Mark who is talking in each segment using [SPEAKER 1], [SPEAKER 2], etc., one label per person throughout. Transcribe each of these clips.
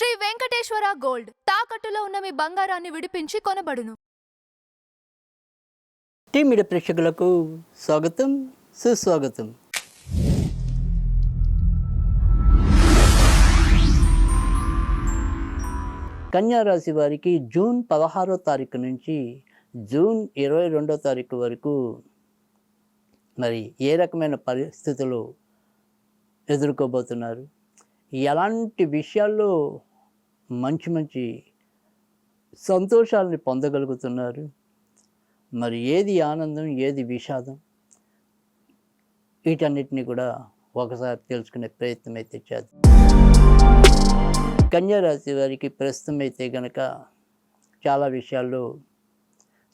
[SPEAKER 1] Shri Venkateswara gold తాకట్టులో ఉన్న మీ బంగారాన్ని విడిపించి కొనబడును.
[SPEAKER 2] టీ మీడియా ప్రేక్షకులకు స్వాగతం, సుస్వాగతం. కన్యా రాశి వారికి జూన్ 16వ తారీఖు నుంచి జూన్ 22వ తారీఖు వరకు మరి ఏ రకమైన పరిస్థితులు ఎదుర్కోబోతున్నారు, ఎలాంటి విషయాల్లో మంచి సంతోషాలని పొందగలుగుతున్నారు, మరి ఏది ఆనందం ఏది విషాదం, వీటన్నిటిని కూడా ఒకసారి తెలుసుకునే ప్రయత్నం అయితే చేద్దాం. కన్యా రాశి వారికి ప్రస్తుతం అయితే కనుక చాలా విషయాల్లో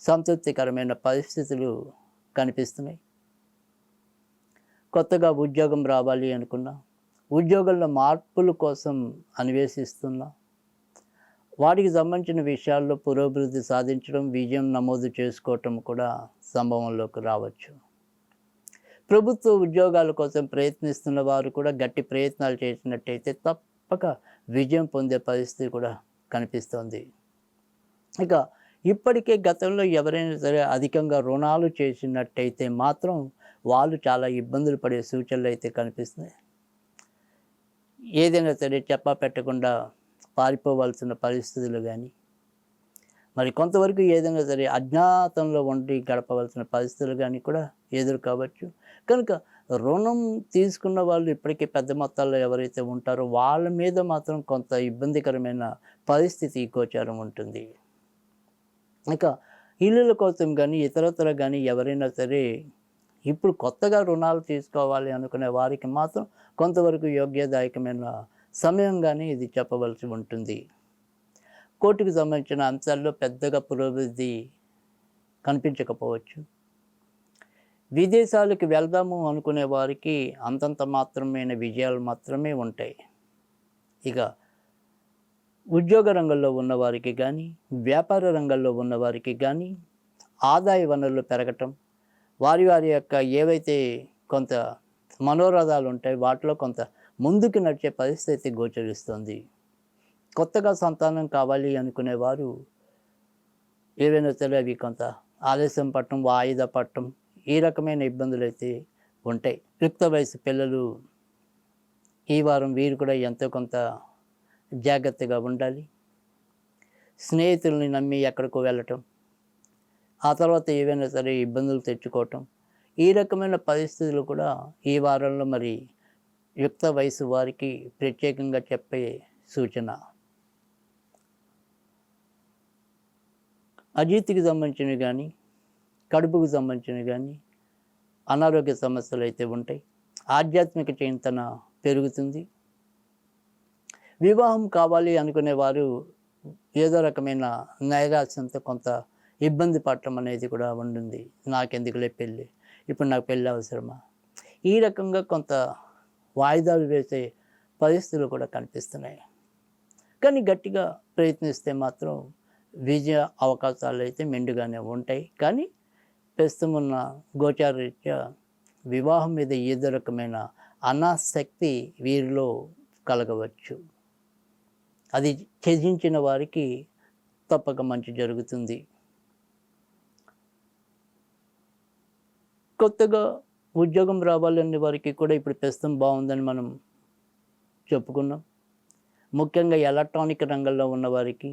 [SPEAKER 2] సంతృప్తికరమైన పరిస్థితులు కనిపిస్తున్నాయి. కొత్తగా ఉద్యోగం రావాలి అనుకున్నా, ఉద్యోగంలో మార్పుల కోసం అన్వేషిస్తున్నా, వాటికి సంబంధించిన విషయాల్లో పురోభివృద్ధి సాధించడం, విజయం నమోదు చేసుకోవటం కూడా సంభవంలోకి రావచ్చు. ప్రభుత్వ ఉద్యోగాల కోసం ప్రయత్నిస్తున్న వారు కూడా గట్టి ప్రయత్నాలు చేసినట్టయితే తప్పక విజయం పొందే పరిస్థితి కూడా కనిపిస్తోంది. ఇక ఇప్పటికే గతంలో ఎవరైనా సరే అధికంగా రుణాలు చేసినట్టయితే మాత్రం వాళ్ళు చాలా ఇబ్బందులు పడే సూచనలు అయితే కనిపిస్తున్నాయి. ఏదైనా సరే చెప్పా పెట్టకుండా పారిపోవాల్సిన పరిస్థితులు కానీ, మరి కొంతవరకు ఏదైనా సరే అజ్ఞాతంలో ఉండి గడపవలసిన పరిస్థితులు కానీ కూడా ఎదుర్కోవచ్చు. కనుక రుణం తీసుకున్న వాళ్ళు ఇప్పటికీ పెద్ద మొత్తాల్లో ఎవరైతే ఉంటారో వాళ్ళ మీద మాత్రం కొంత ఇబ్బందికరమైన పరిస్థితి గోచారం ఉంటుంది. ఇక ఇల్లుల కోసం కానీ ఇతరత్ర కానీ ఎవరైనా సరే ఇప్పుడు కొత్తగా రుణాలు తీసుకోవాలి అనుకునే వారికి మాత్రం కొంతవరకు యోగ్యదాయకమైన సమయంగానే ఇది చెప్పవలసి ఉంటుంది. కోర్టుకు సంబంధించిన అంశాల్లో పెద్దగా పురోభివృద్ధి కనిపించకపోవచ్చు. విదేశాలకు వెళ్దాము అనుకునే వారికి అంతంత మాత్రమైన విజయాలు మాత్రమే ఉంటాయి. ఇక ఉద్యోగ రంగంలో ఉన్నవారికి కానీ, వ్యాపార రంగంలో ఉన్నవారికి కానీ ఆదాయ వనరులు పెరగటం, వారి యొక్క ఏవైతే కొంత మనోరథాలు ఉంటాయి వాటిలో కొంత ముందుకు నడిచే పరిస్థితి గోచరిస్తుంది. కొత్తగా సంతానం కావాలి అనుకునేవారు ఏవైనా సరే అవి కొంత ఆలస్యం పట్టడం, వాయిదా పట్టడం, ఈ రకమైన ఇబ్బందులు అయితే ఉంటాయి. యుక్త వయసు పిల్లలు ఈ వారం వీరు కూడా ఎంతో కొంత జాగ్రత్తగా ఉండాలి. స్నేహితుల్ని నమ్మి ఎక్కడికో వెళ్ళటం, ఆ తర్వాత ఏవైనా సరే ఇబ్బందులు తెచ్చుకోవటం, ఈ రకమైన పరిస్థితులు కూడా ఈ వారంలో మరి యుక్త వయసు వారికి ప్రత్యేకంగా చెప్పే సూచన. అజీర్తికి సంబంధించినవి కానీ, కడుపుకు సంబంధించినవి కానీ అనారోగ్య సమస్యలు అయితే ఉంటాయి. ఆధ్యాత్మిక చింతన పెరుగుతుంది. వివాహం కావాలి అనుకునే వారు ఏదో రకమైన నైరాశ్యంతో కొంత ఇబ్బంది పడటం అనేది కూడా ఉంటుంది. నాకెందుకులే పెళ్ళి, ఇప్పుడు నాకు పెళ్ళి అవసరమా, ఈ రకంగా కొంత వాయిదాలు వేసే పరిస్థితులు కూడా కనిపిస్తున్నాయి. కానీ గట్టిగా ప్రయత్నిస్తే మాత్రం విజయ అవకాశాలు అయితే మెండుగానే ఉంటాయి. కానీ ప్రస్తుతం ఉన్న గోచారరీత్యా వివాహం మీద ఏదో రకమైన అనాసక్తి వీరిలో కలగవచ్చు. అది త్యజించిన వారికి తప్పక మంచి జరుగుతుంది. కొత్తగా ఉద్యోగం రావాలనే వారికి కూడా ఇప్పుడు ప్రస్తుతం బాగుందని మనం చెప్పుకున్నాం. ముఖ్యంగా ఎలక్ట్రానిక్ రంగంలో ఉన్నవారికి,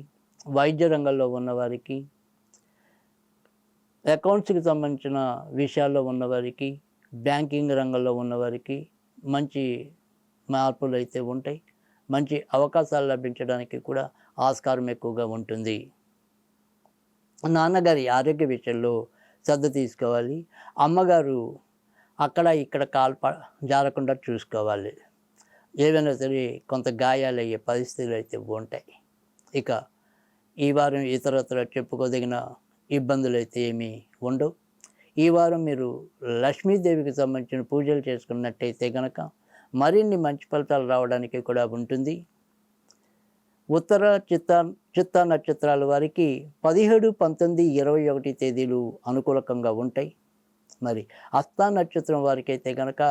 [SPEAKER 2] వైద్య రంగంలో ఉన్నవారికి, అకౌంట్స్కి సంబంధించిన విషయాల్లో ఉన్నవారికి, బ్యాంకింగ్ రంగంలో ఉన్నవారికి మంచి మార్పులు అయితే ఉంటాయి. మంచి అవకాశాలు లభించడానికి కూడా ఆస్కారం ఎక్కువగా ఉంటుంది. నాన్నగారి ఆరోగ్య విషయంలో శ్రద్ధ తీసుకోవాలి. అమ్మగారు అక్కడ ఇక్కడ జారకుండా చూసుకోవాలి. ఏవైనా సరే కొంత గాయాలు అయ్యే పరిస్థితులు అయితే ఉంటాయి. ఇక ఈ వారం ఇతరత్ర చెప్పుకోదగిన ఇబ్బందులు అయితే ఏమీ ఉండవు. ఈ వారం మీరు లక్ష్మీదేవికి సంబంధించిన పూజలు చేసుకున్నట్టయితే కనుక మరిన్ని మంచి ఫలితాలు రావడానికి కూడా ఉంటుంది. ఉత్తర చిత్తా నక్షత్రాల వారికి 17, 19, 21 తేదీలు అనుకూలకంగా ఉంటాయి. మరి హస్తా నక్షత్రం వారికి అయితే కనుక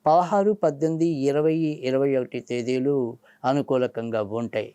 [SPEAKER 2] 16, 18, 20, 21 తేదీలు అనుకూలకంగా ఉంటాయి.